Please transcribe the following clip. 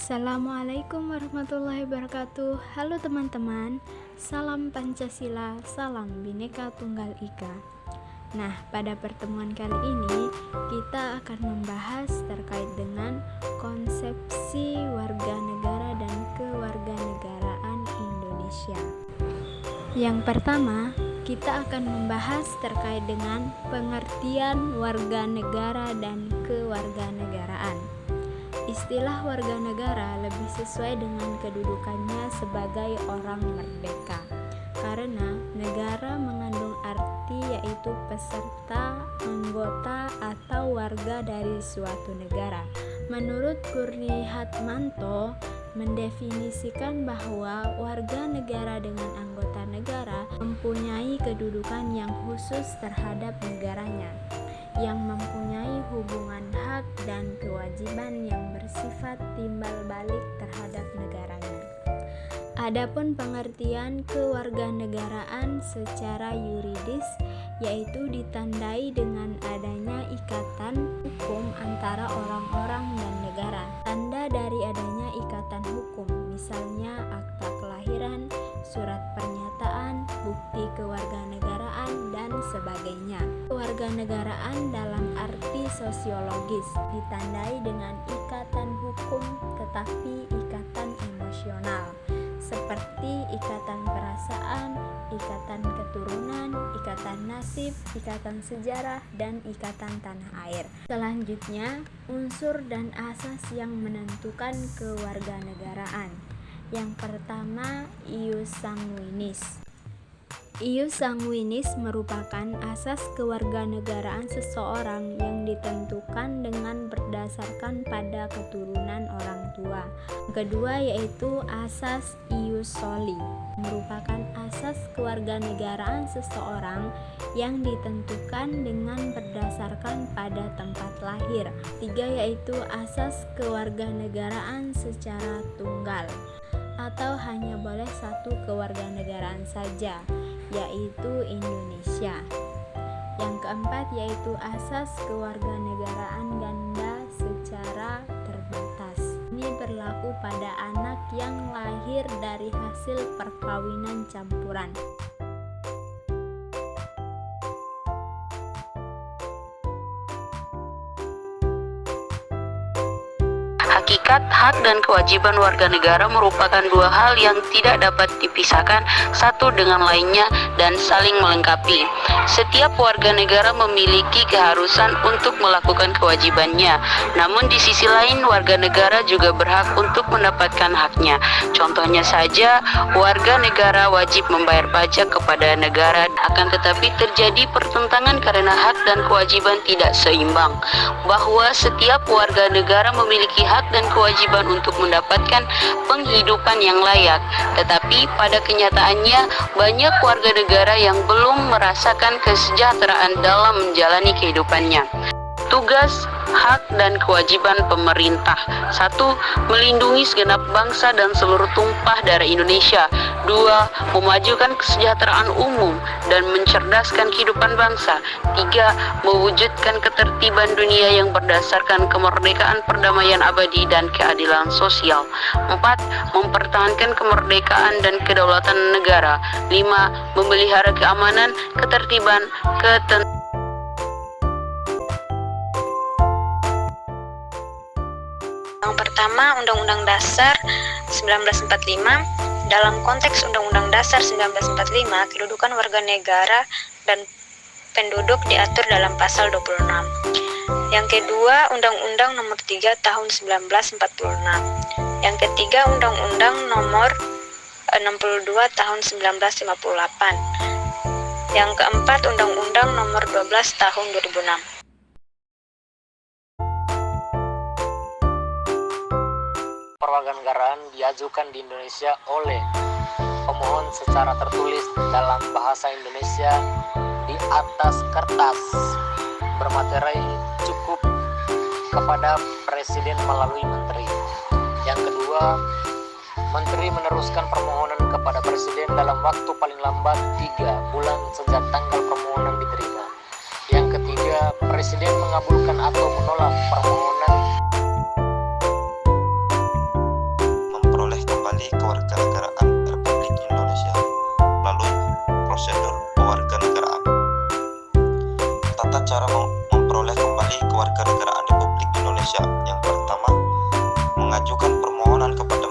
Assalamualaikum warahmatullahi wabarakatuh. Halo teman-teman, salam Pancasila, salam Bhinneka Tunggal Ika. Nah, pada pertemuan kali ini kita akan membahas terkait dengan konsepsi warga negara dan kewarganegaraan Indonesia. Yang pertama, kita akan membahas terkait dengan pengertian warga negara dan kewarganegaraan. Istilah warga negara lebih sesuai dengan kedudukannya sebagai orang merdeka, karena negara mengandung arti yaitu peserta, anggota, atau warga dari suatu negara. Menurut Kurnihatmanto, mendefinisikan bahwa warga negara dengan anggota negara mempunyai kedudukan yang khusus terhadap negaranya, yang mempunyai hubungan hak dan kewajiban yang bersifat timbal balik terhadap negaranya. Adapun pengertian kewarganegaraan secara yuridis yaitu ditandai dengan adanya ikatan hukum antara orang-orang dan negara. Tanda dari adanya ikatan hukum, misalnya akta kelahiran, surat pernyataan, bukti kewarganegaraan, dan sebagainya. Kewarganegaraan dalam arti sosiologis ditandai dengan ikatan hukum tetapi ikatan emosional, seperti ikatan perasaan, ikatan keturunan, ikatan nasib, ikatan sejarah, dan ikatan tanah air. Selanjutnya, unsur dan asas yang menentukan kewarganegaraan. Yang pertama, ius sanguinis. Ius sanguinis merupakan asas kewarganegaraan seseorang yang ditentukan dengan berdasarkan pada keturunan orang tua. Kedua yaitu asas ius soli, merupakan asas kewarganegaraan seseorang yang ditentukan dengan berdasarkan pada tempat lahir. Tiga yaitu asas kewarganegaraan secara tunggal, atau hanya boleh satu kewarganegaraan saja, yaitu Indonesia. Yang keempat yaitu asas kewarganegaraan ganda secara terbatas. Ini berlaku pada anak yang lahir dari hasil perkawinan campuran. Hakikat, hak, dan kewajiban warga negara merupakan dua hal yang tidak dapat dipisahkan satu dengan lainnya dan saling melengkapi. Setiap warga negara memiliki keharusan untuk melakukan kewajibannya, namun di sisi lain warga negara juga berhak untuk mendapatkan haknya. Contohnya saja, warga negara wajib membayar pajak kepada negara, akan tetapi terjadi pertentangan karena hak dan kewajiban tidak seimbang, bahwa setiap warga negara memiliki hak dan kewajiban untuk mendapatkan penghidupan yang layak, tetapi pada kenyataannya banyak warga negara yang belum merasakan kesejahteraan dalam menjalani kehidupannya. Tugas, hak, dan kewajiban pemerintah. 1. Melindungi segenap bangsa dan seluruh tumpah darah Indonesia. 2. Memajukan kesejahteraan umum dan mencerdaskan kehidupan bangsa. 3. Mewujudkan ketertiban dunia yang berdasarkan kemerdekaan, perdamaian abadi, dan keadilan sosial. 4. Mempertahankan kemerdekaan dan kedaulatan negara. 5. Memelihara keamanan, ketertiban, Yang pertama, Undang-Undang Dasar 1945. Dalam konteks Undang-Undang Dasar 1945, kedudukan warga negara dan penduduk diatur dalam pasal 26. Yang kedua, Undang-Undang Nomor 3 Tahun 1946. Yang ketiga, Undang-Undang Nomor 62 Tahun 1958. Yang keempat, Undang-Undang Nomor 12 Tahun 2006. Perwarganegaraan diajukan di Indonesia oleh pemohon secara tertulis dalam bahasa Indonesia di atas kertas bermaterai cukup kepada Presiden melalui Menteri. Yang kedua, Menteri meneruskan permohonan kepada Presiden dalam waktu paling lambat 3 bulan sejak tanggal permohonan diterima. Yang ketiga, Presiden mengabulkan atau menolak permohonan prosedur kewarganegaraan. Tata cara memperoleh kembali kewarganegaraan Republik Indonesia. Yang pertama, mengajukan permohonan kepada